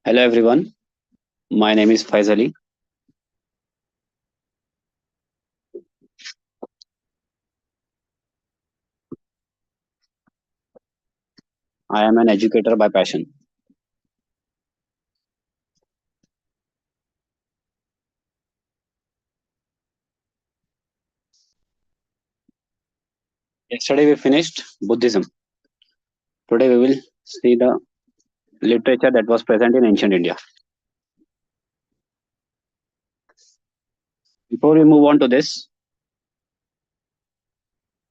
Hello everyone, my name is Faisali. I am an educator by passion. Yesterday we finished Buddhism. Today we will see the literature that was present in ancient India. Before we move on to this,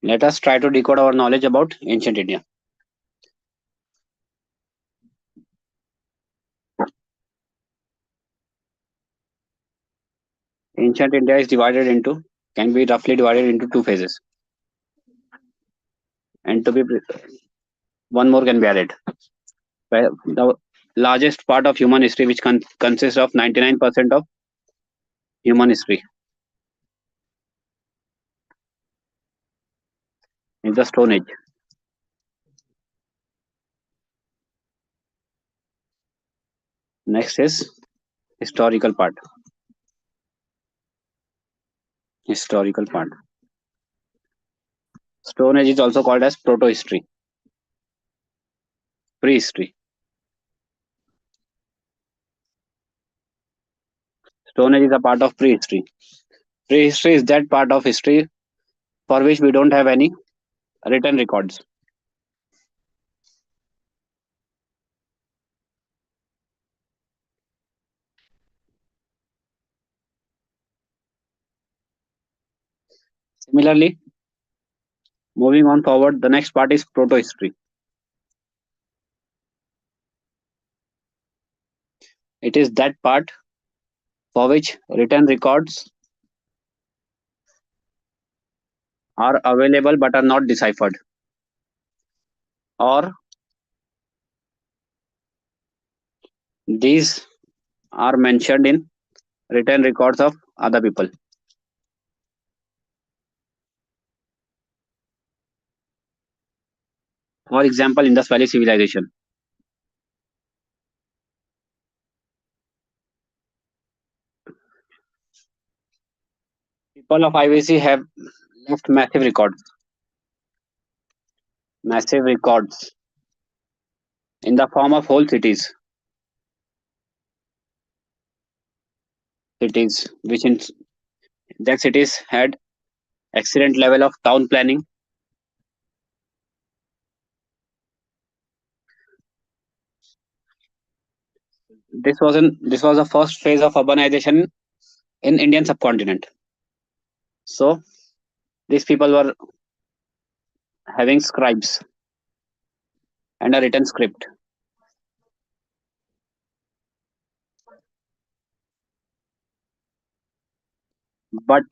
let us try to decode our knowledge about ancient India. Ancient India is can be roughly divided into two phases, and one more can be added. The largest part of human history, which consists of 99% of human history, is the Stone Age. Next is historical part. Historical part. Stone Age is also called as proto-history, prehistory. Stone Age is a part of prehistory. Prehistory is that part of history for which we don't have any written records. Similarly, moving on forward, the next part is proto-history. It is that part for which written records are available but are not deciphered, or these are mentioned in written records of other people. For example, Indus Valley Civilization. People of IVC have left massive records in the form of whole cities, which in that cities had excellent level of town planning. This was the first phase of urbanization in Indian subcontinent. So these people were having scribes and a written script. But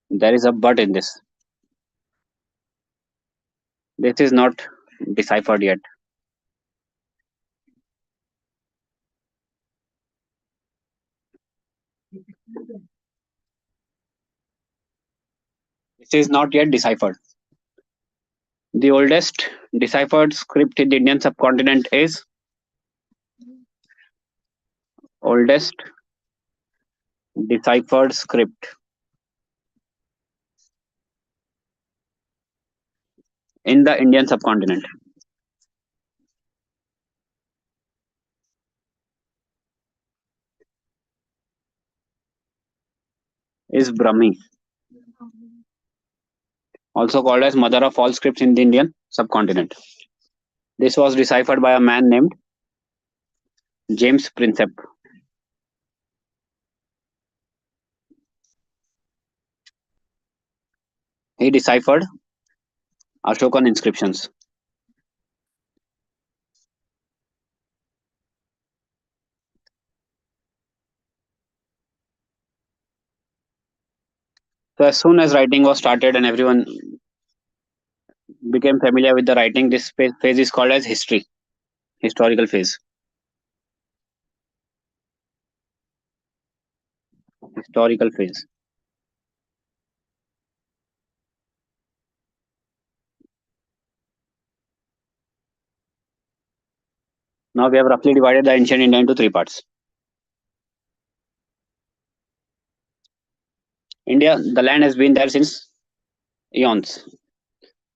there is a but in this. This is not deciphered yet. This is not yet deciphered. The oldest deciphered script in the Indian subcontinent is oldest deciphered script in the Indian subcontinent is Brahmi, also called as mother of all scripts in the Indian subcontinent. This was deciphered by a man named James Prinsep. He deciphered Ashokan inscriptions. So as soon as writing was started and everyone became familiar with the writing, this phase is called as historical phase. Historical phase. Now we have roughly divided the ancient India into three parts. India, the land has been there since eons.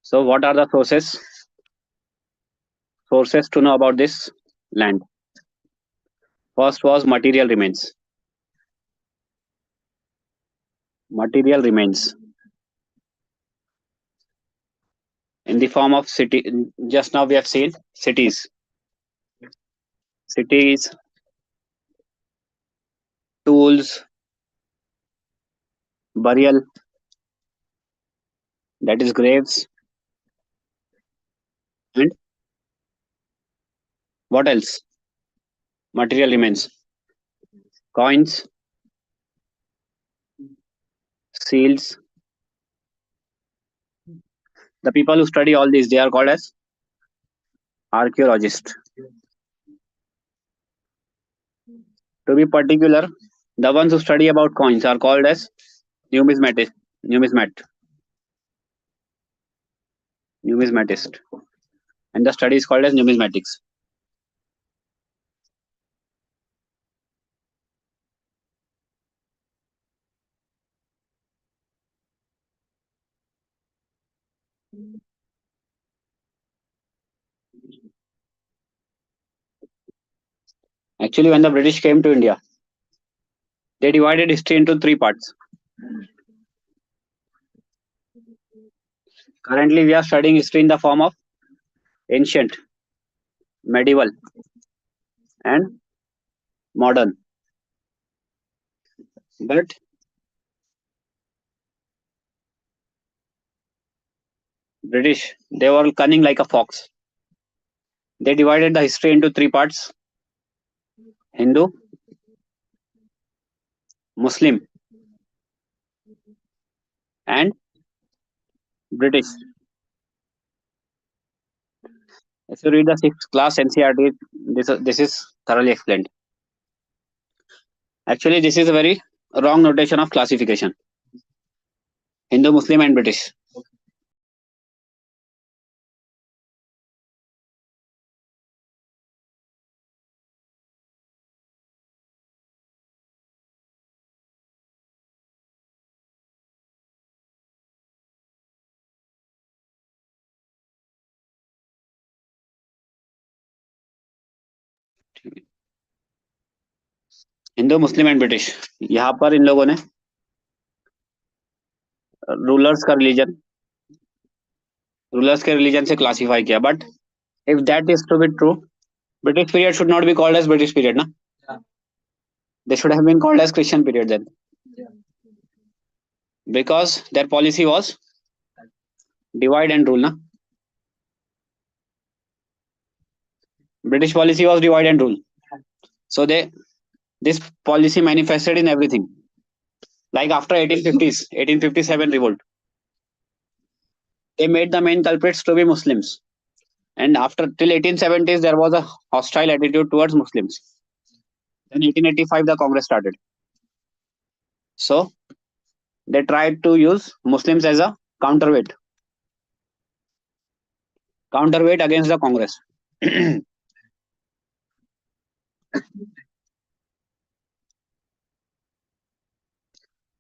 So what are the sources to know about this land? First was material remains. Material remains in the form of city. Just now we have seen cities. Cities, tools, burial, that is graves, and what else? Material remains. Coins, seals. The people who study all these, they are called as archaeologists. To be particular, the ones who study about coins are called as numismatist. Numismat. Numismatist. And the study is called as numismatics. Actually, when the British came to India, they divided history into three parts. Currently, we are studying history in the form of ancient, medieval, and modern. But British, they were cunning like a fox. They divided the history into three parts: Hindu, Muslim, and British. If you read the sixth class NCRT, this is thoroughly explained. Actually, this is a very wrong notation of classification. Hindu, Muslim, and British. Hindu, Muslim and British, यहाँ पर इन लोगों ने rulers का rulers के religion से classify किया. But if that is to be true, British period should not be called as British period ना. They should have been called as Christian period then. Because their policy was divide and rule na. British policy was divide and rule. So this policy manifested in everything. Like after 1850s, 1857 revolt, they made the main culprits to be Muslims. And after till 1870s, there was a hostile attitude towards Muslims. Then 1885, the Congress started. So they tried to use Muslims as a counterweight against the Congress.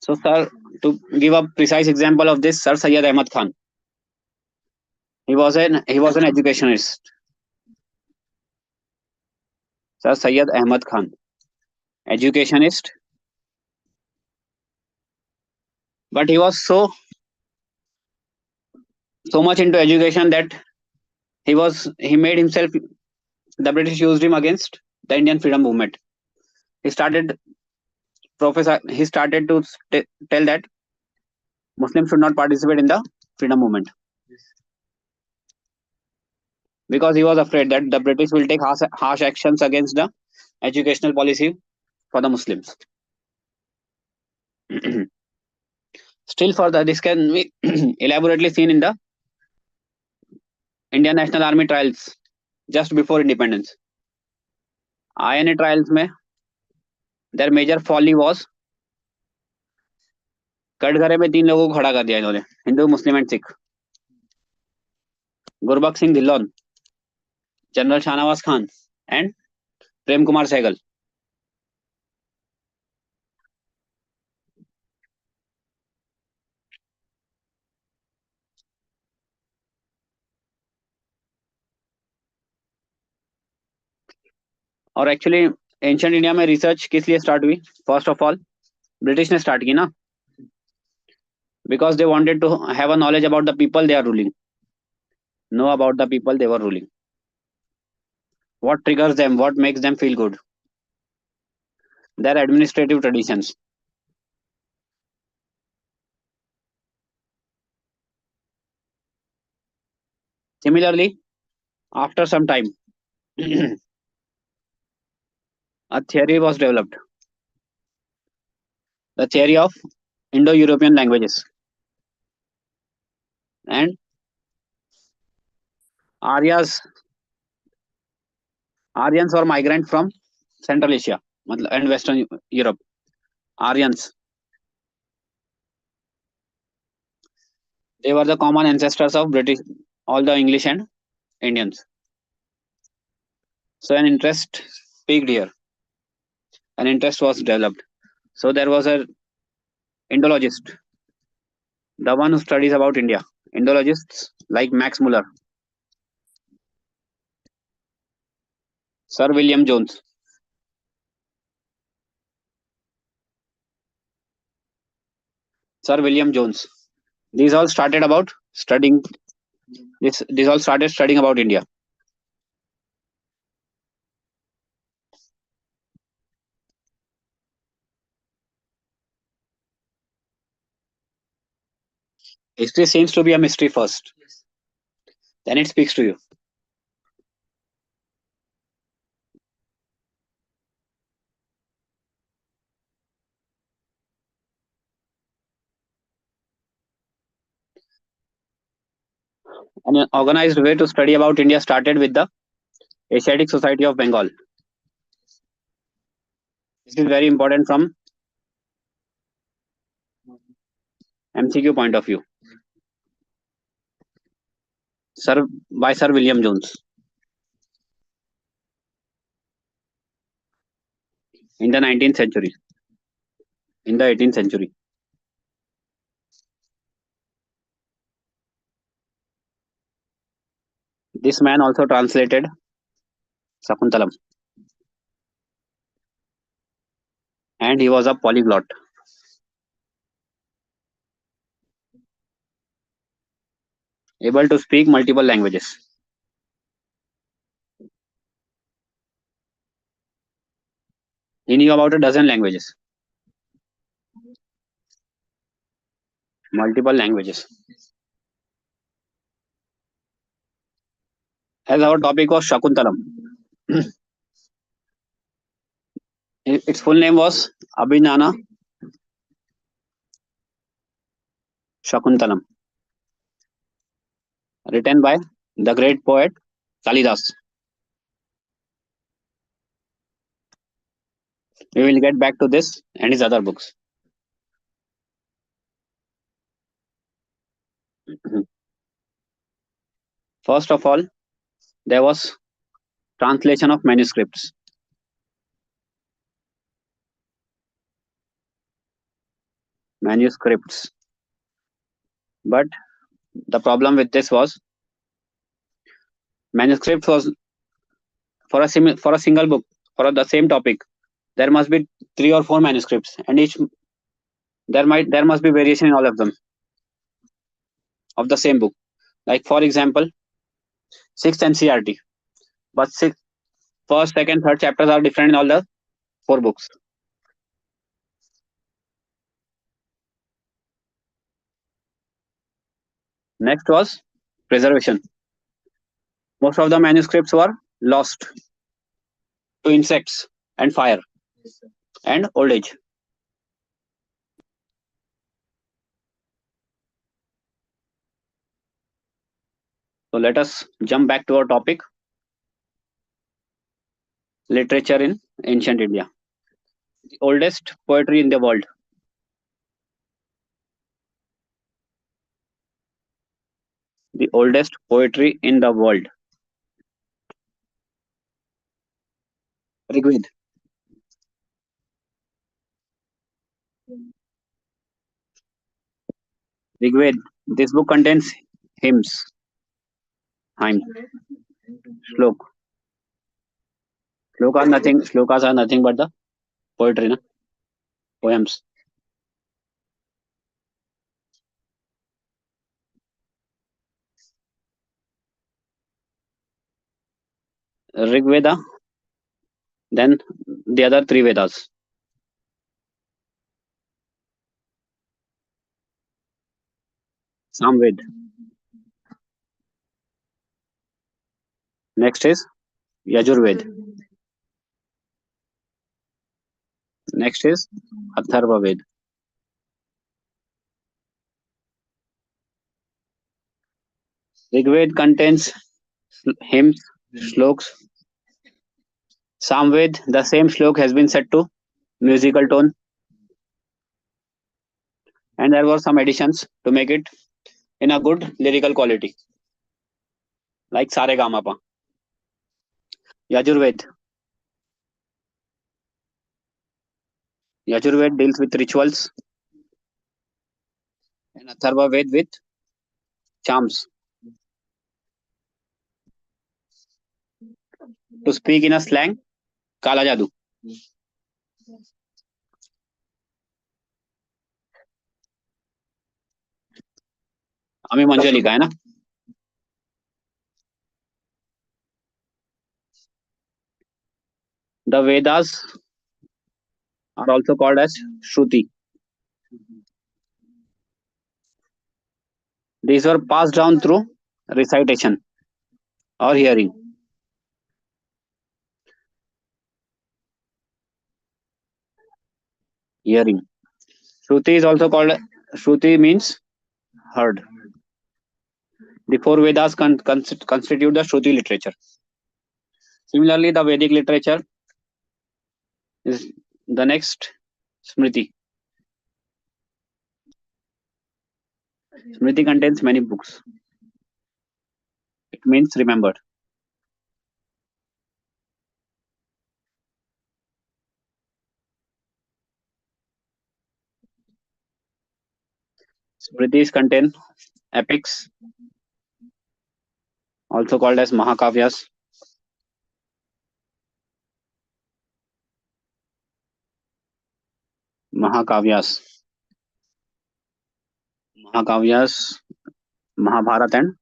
So, sir, to give a precise example of this, Sir Syed Ahmad Khan. He was an educationist. Sir Syed Ahmad Khan, educationist. But he was so much into education that he made himself, the British used him against the Indian freedom movement. He started to tell that Muslims should not participate in the freedom movement. Because he was afraid that the British will take harsh actions against the educational policy for the Muslims. Still further, this can be elaborately seen in the Indian National Army trials just before independence. IANA trials में their major folly was कटघरे में 3 लोगों को खड़ा कर दिया इन्होंने, Hindu, Muslim and Sikh. Gurbakhsh Singh Dhillon, general Shahnawaz Khan and Prem Kumar Sehgal. और एक्चुअली एंशियंट इंडिया में रिसर्च किस लिए स्टार्ट हुई? फर्स्ट ऑफ ऑल ब्रिटिश ने स्टार्ट की ना, because they wanted to have a knowledge about the people they are ruling, know about the people they were ruling, what triggers them, what makes them feel good, their administrative traditions. Similarly, after some time, a theory was developed, the theory of Indo-European languages, and Aryas, Aryans were migrant from Central Asia and Western Europe. Aryans, they were the common ancestors of British, all the English and Indians. So an interest peaked here, an interest was developed. So there was a Indologist, the one who studies about India. Indologists like Max Muller, Sir William Jones, Sir William Jones. These all started about studying this. These all started studying about India. History seems to be a mystery first, then it speaks to you. An organized way to study about India started with the Asiatic Society of Bengal. This is very important from MCQ point of view. Sir by Sir William Jones in the 19th century, in the 18th century. This man also translated Sakuntalam, and he was a polyglot, able to speak multiple languages. He knew about a dozen languages, multiple languages. As our topic was Shakuntalam, its full name was Abhinana Shakuntalam, written by the great poet Kalidas. We will get back to this and his other books. First of all, there was translation of manuscripts. Manuscripts. But the problem with this was manuscripts was for a single book for the same topic. There must be 3 or 4 manuscripts, and each there must be variation in all of them of the same book. Like for example, 6th NCRT, but first, second, third chapters are different in all the 4 books. Next was preservation. Most of the manuscripts were lost to insects and fire and old age. So let us jump back to our topic, literature in ancient India. The oldest poetry in the world. The oldest poetry in the world. Rigved. Rigved. This book contains hymns, hymns, shlok. Shlokas are nothing but the poetry, na? Poems. Rig Veda, then the other three Vedas. Samved. Next is Yajurved. Next is Atharva Ved. Rigved contains hymns, shloks. Samved, the same shlok has been set to musical tone, and there were some additions to make it in a good lyrical quality, like Sare Gamapa. Yajurved. Yajurved deals with rituals, and Atharva Ved with charms. To speak in a slang, Kala Jadu. आम्ही म्हणजे लिखा है ना. The Vedas are also called as Shruti. These were passed down through recitation or hearing. Hearing. Shruti is also called Shruti means heard. The four Vedas constitute the Shruti literature. Similarly, the Vedic literature is the next Smriti. Smriti contains many books. It means remembered. Smritis contain epics, also called as Mahakavyas. Mahakavyas. Mahakavyas, Mahabharata and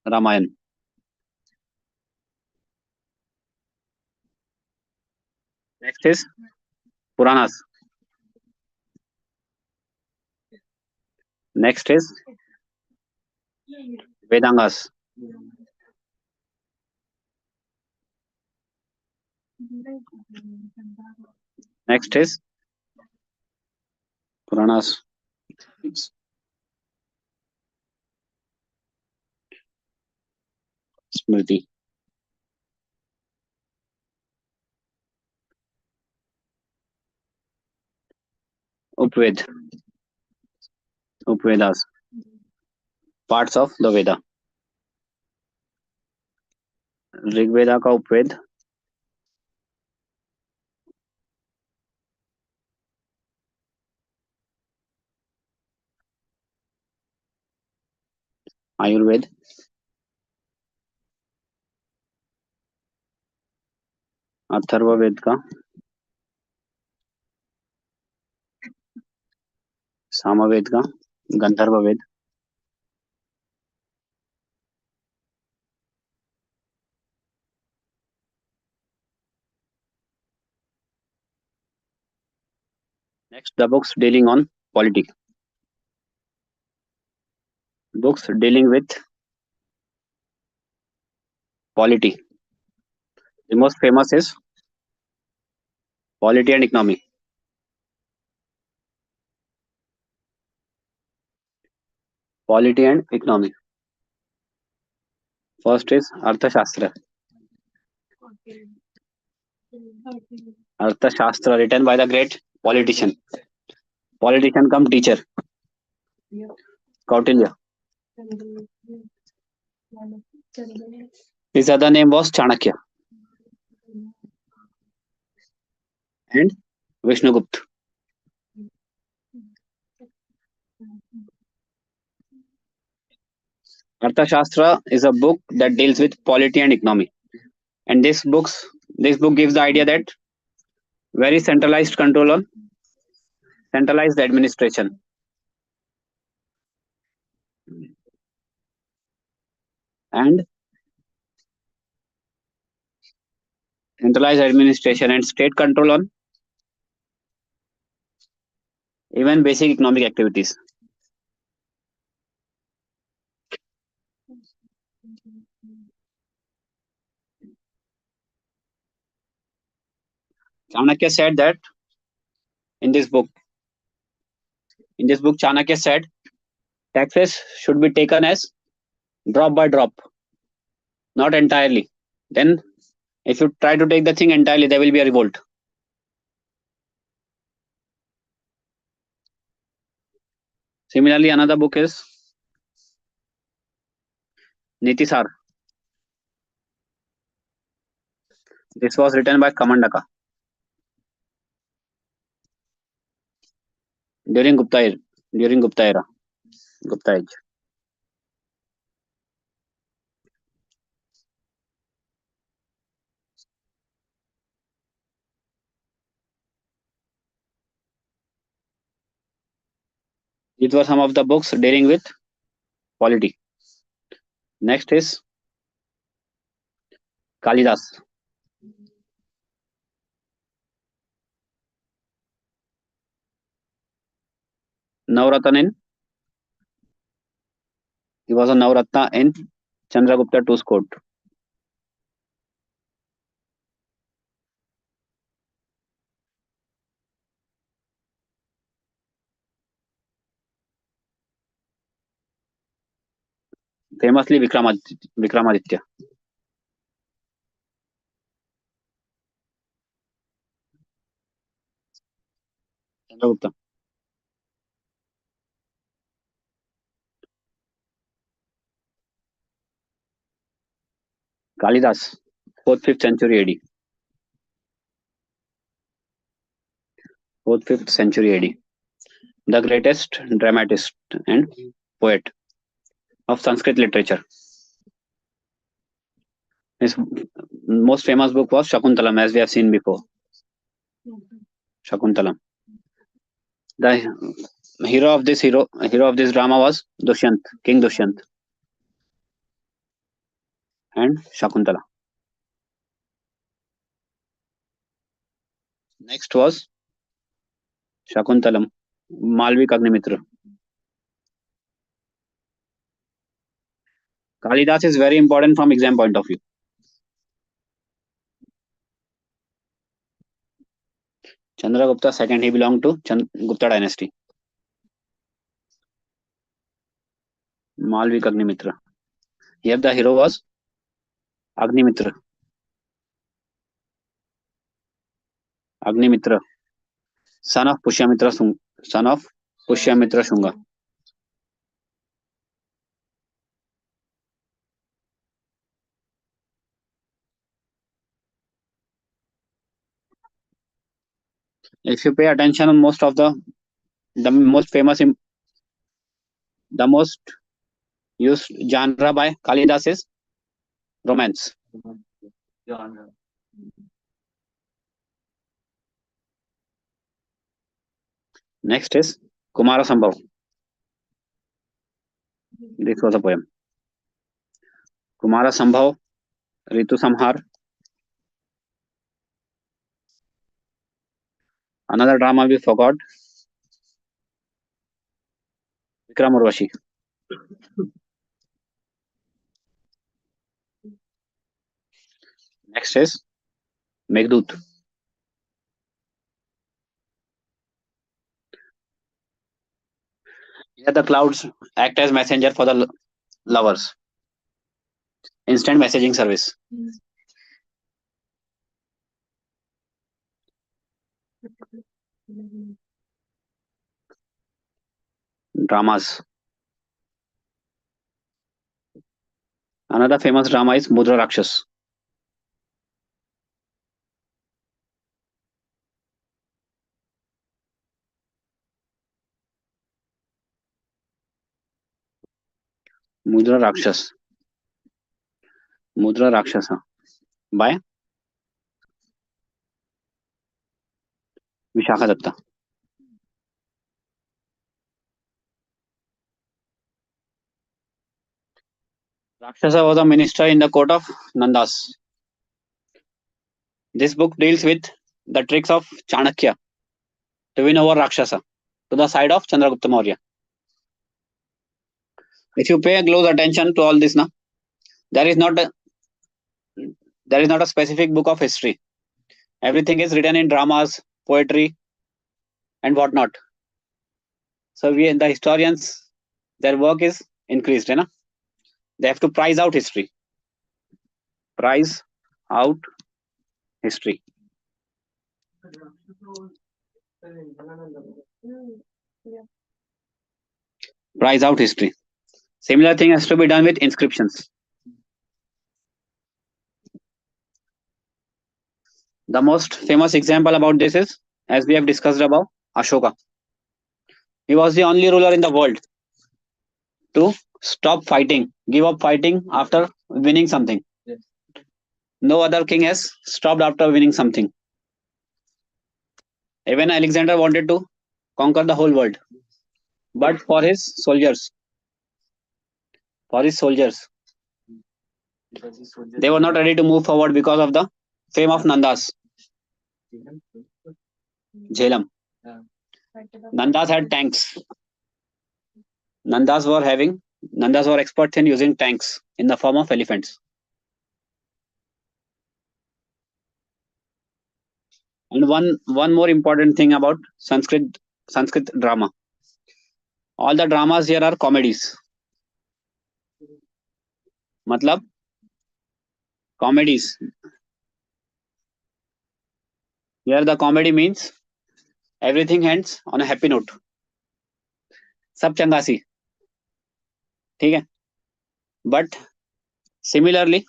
Ramayana. Next is Puranas. Next is Vedangas. Next is Puranas. Smriti. Upved. Upvedas. Parts of the Veda. Rigveda का उपवेद, आयुर्वेद, अथर्ववेद का, सामवेद का, गंधर्ववेद, next the books dealing on polity. Books dealing with polity. The most famous is Polity and Economy. Polity and Economy. First is Arthashastra. Arthashastra written by the great politician. Politician come teacher. Kautilya. His other name was Chanakya and Vishnugupta. Arthashastra is a book that deals with polity and economy. And this book gives the idea that very centralized control on centralized administration and and state control on even basic economic activities. Chanakya said that in this book, Chanakya said taxes should be taken as drop by drop, not entirely. Then, if you try to take the thing entirely, there will be a revolt. Similarly, another book is Nitisar. This was written by Kamandaka during Gupta era, Gupta age. These were some of the books dealing with polity. Next is Kalidas. Navratna he was a Navratna in Chandragupta II's court. Famously Vikramaditya. Chandragupta. Kalidas, 4th 5th century AD. 4th 5th century AD. The greatest dramatist and poet of Sanskrit literature. His most famous book was Shakuntalam, as we have seen before. Shakuntalam. The hero of this drama was Dushyant, King Dushyant, and Shakuntala. Next was Shakuntalam, Malvik Agnimitra. Kalidas is very important from exam point of view. Chandragupta II, he belonged to Gupta dynasty. Malvik Agnimitra. Here the hero was Agnimitra. Agnimitra, son of Pushyamitra Shunga. If you pay attention on most of the most famous, the most used genre by Kalidas is romance. Next is Kumara Sambhav. This was a poem. Kumara Sambhav, Ritu Samhar. Another drama we forgot, Vikram Urvashi. Next is Meghdut. Here the clouds act as messenger for the lovers. Instant messaging service. Dramas. Another famous drama is Mudra Rakshas. Mudra Rakshas. Mudra Rakshasa. By Vishakha Datta. Rakshasa was a minister in the court of Nandas. This book deals with the tricks of Chanakya to win over Rakshasa to the side of Chandragupta Maurya. If you pay close attention to all this now, there is not a specific book of history. Everything is written in dramas, poetry, and whatnot. So the historians, their work is increased, you know? They have to price out history. Price out history. Price out history. Similar thing has to be done with inscriptions. The most famous example about this is, as we have discussed about, Ashoka. He was the only ruler in the world to stop fighting, give up fighting after winning something. No other king has stopped after winning something. Even Alexander wanted to conquer the whole world, but for his soldiers, they were not ready to move forward because of the fame of Nandas. Jhelum. Nandas had tanks. Nandas were experts in using tanks in the form of elephants. And one more important thing about Sanskrit drama. All the dramas here are comedies. Matlab comedies. Here the comedy means everything ends on a happy note. सब चंगासी, ठीक है. But similarly,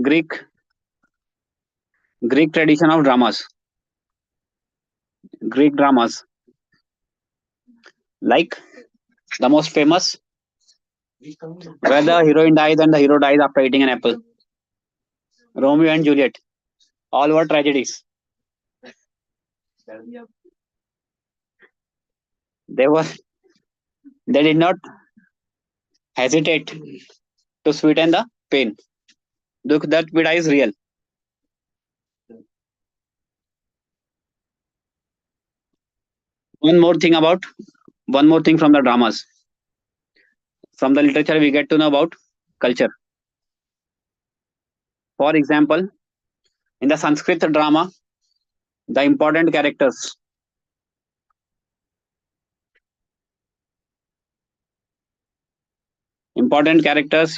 Greek tradition of dramas. Greek dramas, like the most famous, where the heroine dies and the hero dies after eating an apple. Romeo and Juliet, all were tragedies. They did not hesitate to sweeten the pain. Dukh Dard Pida is real. One more thing from the dramas. From the literature, we get to know about culture. For example, in the Sanskrit drama, the important characters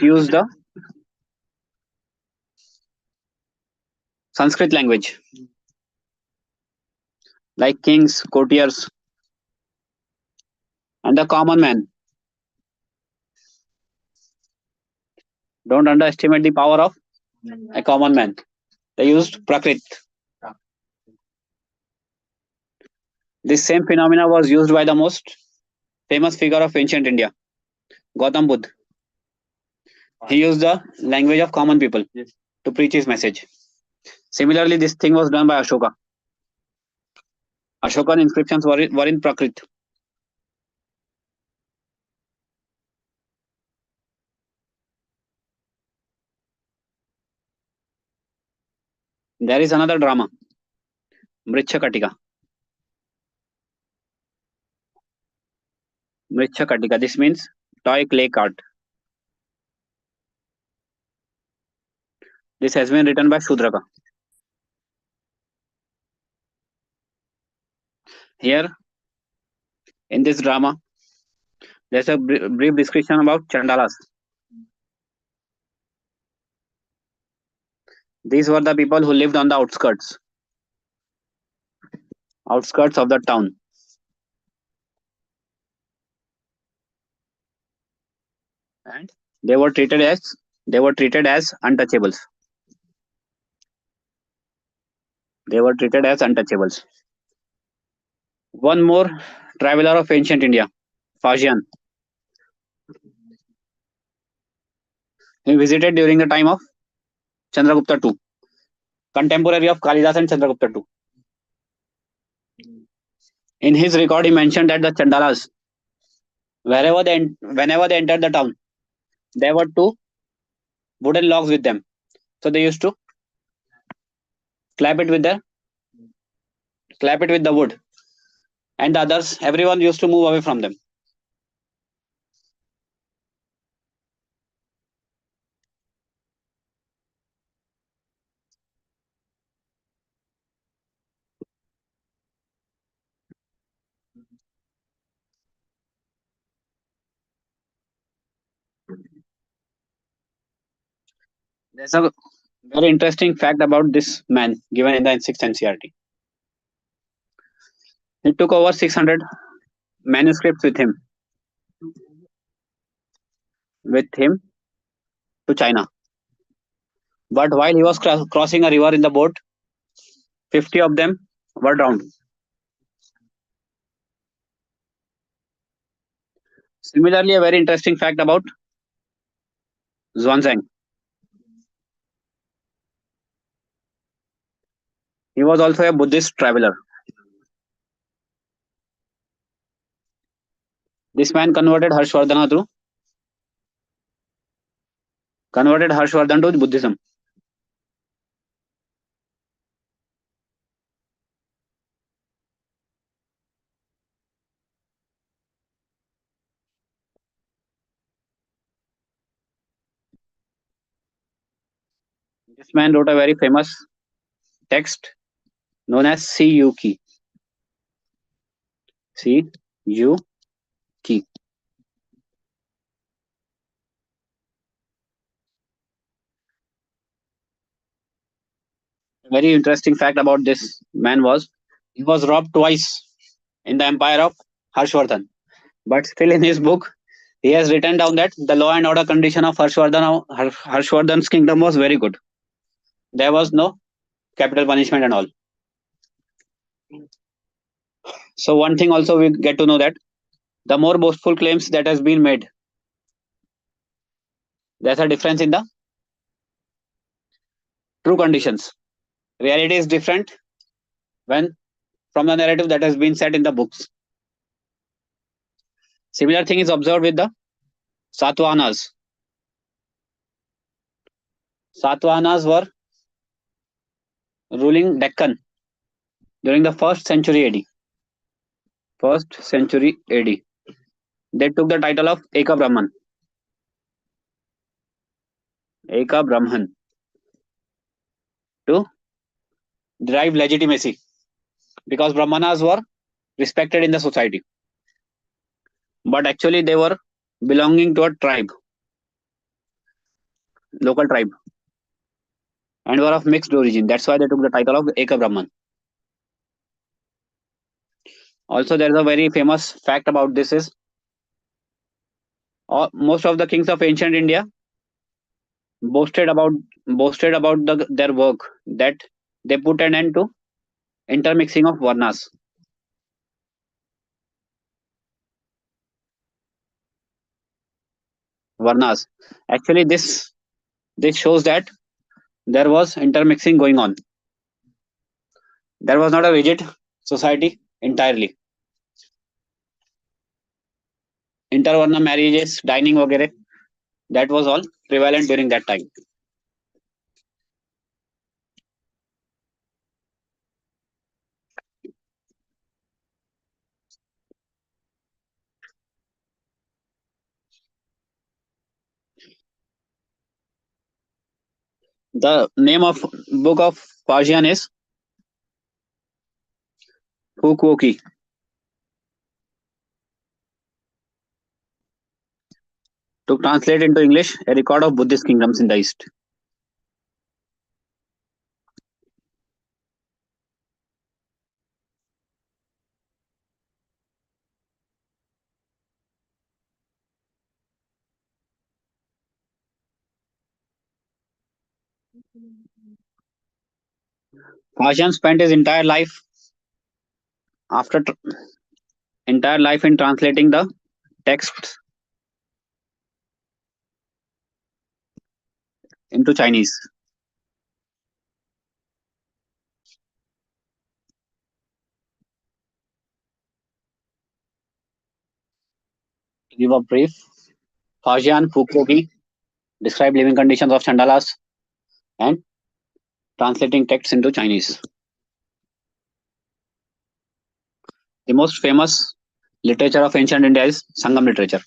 use the Sanskrit language, like kings, courtiers, and the common man. Don't underestimate the power of a common man. They used Prakrit. This same phenomena was used by the most famous figure of ancient India, Gautam Buddha. He used the language of common people to preach his message. Similarly, this thing was done by Ashoka. Ashokan inscriptions were in Prakrit. There is another drama, Mrichakatika. Mrichakatika, this means toy clay cart. This has been written by Shudraka. Here, in this drama, there's a brief description about Chandalas. These were the people who lived on the outskirts of the town. And they were treated as They were treated as untouchables. They were treated as untouchables. One more traveler of ancient India, Fajian. He visited during the time of Chandragupta II, contemporary of Kalidas and Chandragupta II. In his record, he mentioned that the Chandalas, whenever they entered the town, there were two wooden logs with them. So they used to clap it with the clap it with the wood, and the others, everyone used to move away from them. There's a very interesting fact about this man given in the sixth NCRT. He took over 600 manuscripts with him to China. But while he was crossing a river in the boat, 50 of them were drowned. Similarly, a very interesting fact about Zhuangzhang. He was also a Buddhist traveler. This man converted Harshvardhan to Buddhism. This man wrote a very famous text known as CU Key. CU Key. A very interesting fact about this man was he was robbed twice in the empire of Harshvardhan. But still, in his book, he has written down that the law and order condition of Harshvardhan's kingdom was very good. There was no capital punishment and all. So one thing also we get to know that the more boastful claims that has been made, there's a difference in the true conditions. Reality is different when from the narrative that has been set in the books. Similar thing is observed with the Satavahanas. Satavahanas were ruling Deccan during the first century AD. First century AD. They took the title of Eka Brahman. Eka Brahman to derive legitimacy because Brahmanas were respected in the society. But actually, they were belonging to a tribe, local tribe, and were of mixed origin. That's why they took the title of Eka Brahman. Also, there is a very famous fact about this is most of the kings of ancient India boasted about their work that they put an end to intermixing of varnas. Varnas. Actually, this shows that there was intermixing going on. There was not a rigid society entirely. Intervarna marriages, dining, वगैरह, that was all prevalent during that time. The name of book of Persian is Fukuoki. To translate into English, a record of Buddhist kingdoms in the East. Hajan spent his after tr- entire life in translating the texts into Chinese. To give a brief, Fajian Fukuoki described living conditions of Chandalas and translating texts into Chinese. The most famous literature of ancient India is Sangam literature.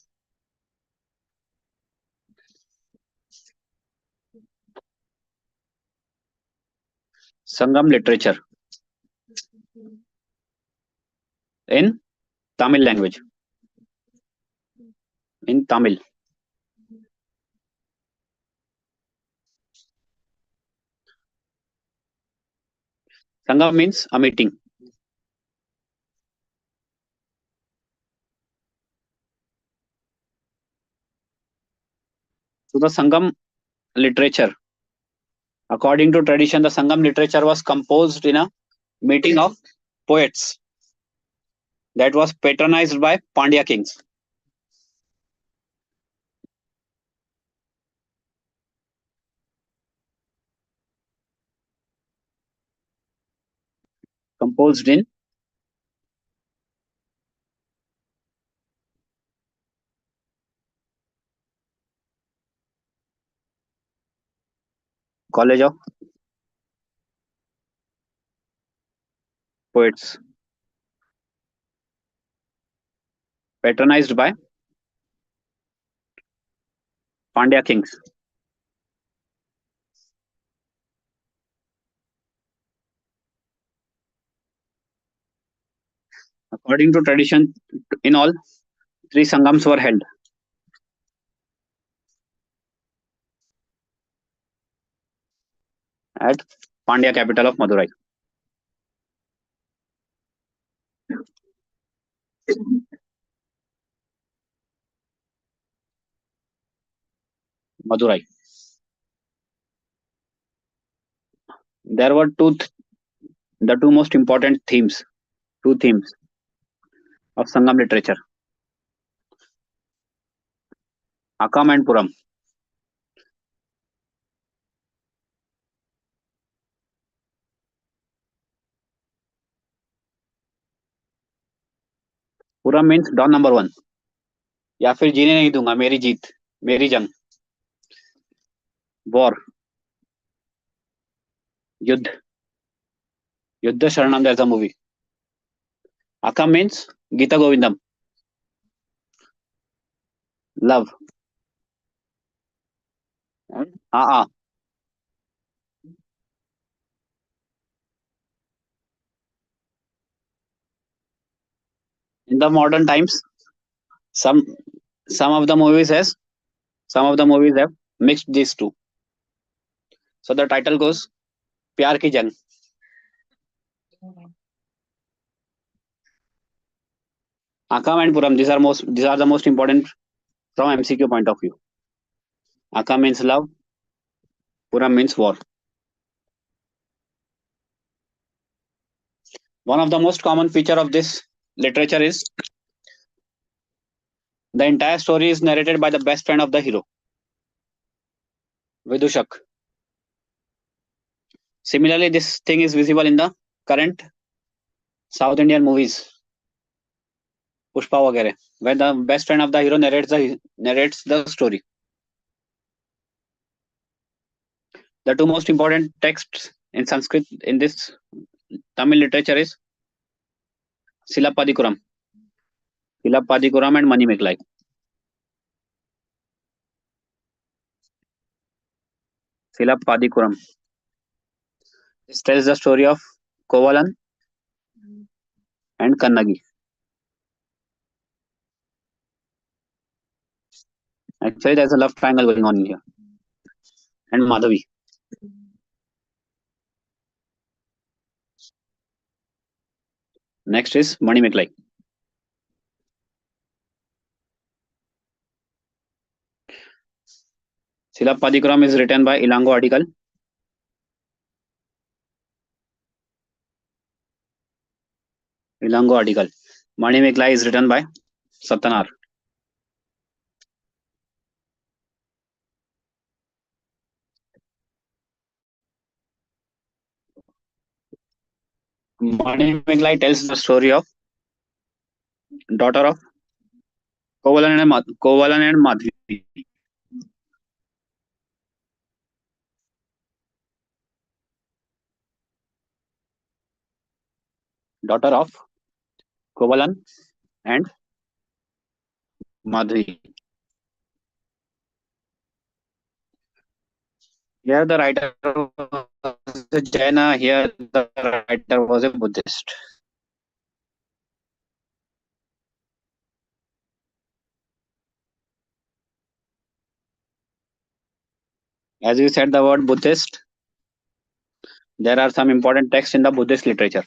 Sangam literature in Tamil language. In Tamil. Sangam means a meeting. So the Sangam literature, according to tradition, the Sangam literature was composed in a meeting of poets that was patronized by Pandya kings. Composed in College of Poets, patronized by Pandya kings. According to tradition, in all, three Sangams were held at Pandya capital of Madurai. Madurai. There were the two most important two themes of Sangam literature, Akam and Puram. Puram means Dawn number 1, या फिर जीने नहीं दूंगा, मेरी जीत, मेरी जंग, war, युद्ध, युद्ध शरणम, there's a movie. Akam means Gita Govindam, love. And Aa, in the modern times, some some of the movies has some of the movies have mixed these two. So the title goes Pyar Ki Jang. Akam and Puram, these are the most important from MCQ point of view. Akam means love, Puram means war. One of the most common feature of this literature is the entire story is narrated by the best friend of the hero, Vidushak. Similarly, this thing is visible in the current South Indian movies, Pushpa वगैरह, where the best friend of the hero narrates the story. The two most important texts in Sanskrit in this Tamil literature is Silapadikuram and Manimekalai. Silapadikuram. This tells the story of Kovalan and Kannagi. Actually, there's a love triangle going on here. And Madhavi. Next is Manimekalai. Silapadikuram is written by Ilango article Ilango article. Mani Mekla is written by Satanar. Mani Mekla tells the story of daughter of Kovalan and Madhvi. Daughter of Kovalan and Madhvi. Here the writer was a Jaina, here the writer was a Buddhist. As you said the word Buddhist, there are some important texts in the Buddhist literature.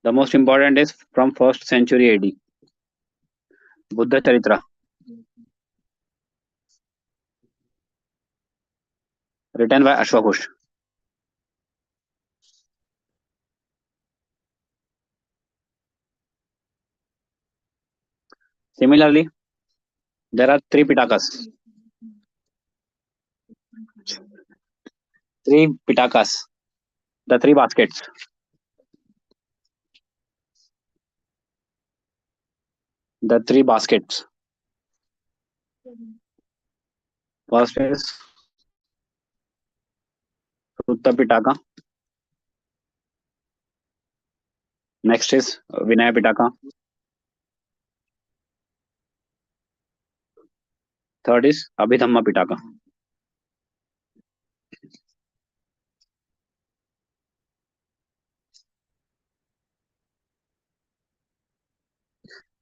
The most important is from 1st century AD, Buddha Charitra, written by Ashwaghosh. Similarly, there are three Pitakas. Three Pitakas, the three baskets. The three baskets. First is Sutta Pitaka. Next is Vinaya Pitaka. Third is Abhidhamma Pitaka.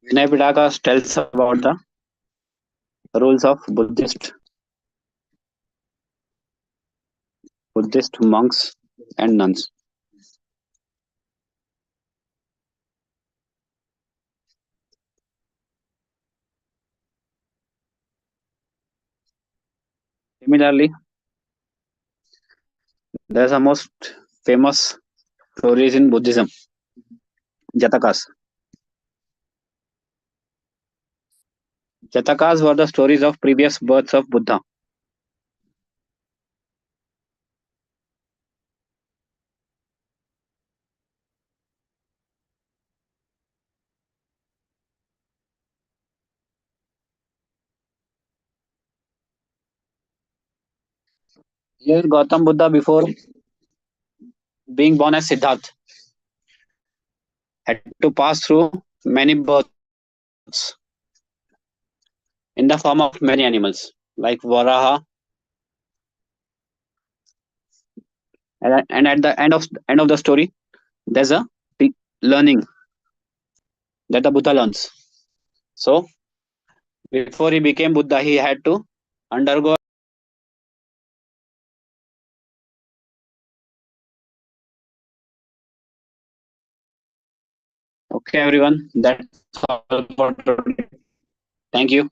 Vinaya Pitaka tells about the rules of Buddhist monks and nuns. Similarly, there's a most famous stories in Buddhism, Jatakas. Jatakas were the stories of previous births of Buddha. Here, Gautam Buddha, before being born as Siddharth, had to pass through many births in the form of many animals like Varaha, and at the end of the story, there's a learning that the Buddha learns. So before he became Buddha, he had to undergo. Okay, everyone, that's all for today. Thank you.